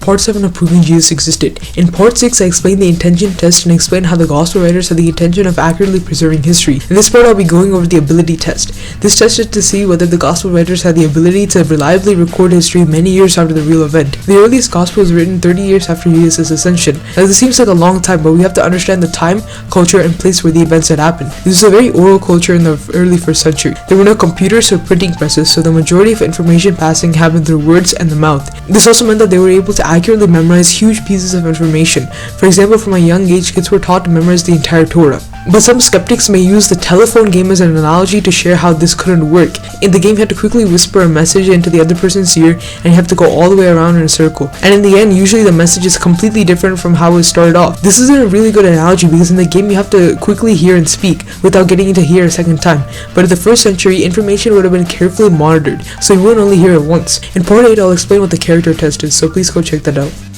Part 7 of Proving Jesus Existed. In Part 6, I explained the intention test and explained how the Gospel writers had the intention of accurately preserving history. In this part, I'll be going over the ability test. This test is to see whether the Gospel writers had the ability to reliably record history many years after the real event. The earliest Gospel was written 30 years after Jesus' ascension. Now, this seems like a long time, but we have to understand the time, culture, and place where the events had happened. This was a very oral culture in the early 1st century. There were no computers or printing presses, so the majority of information passing happened through words and the mouth. This also meant that they were able to accurately memorize huge pieces of information. For example, from a young age, kids were taught to memorize the entire Torah. But some skeptics may use the telephone game as an analogy to share how this couldn't work. In the game, you had to quickly whisper a message into the other person's ear, and you have to go all the way around in a circle. And in the end, usually the message is completely different from how it started off. This isn't a really good analogy because in the game, you have to quickly hear and speak without getting to hear a second time. But in the 1st century, information would have been carefully monitored, so you wouldn't only hear it once. In Part 8, I'll explain what the character test is, so please go check that out.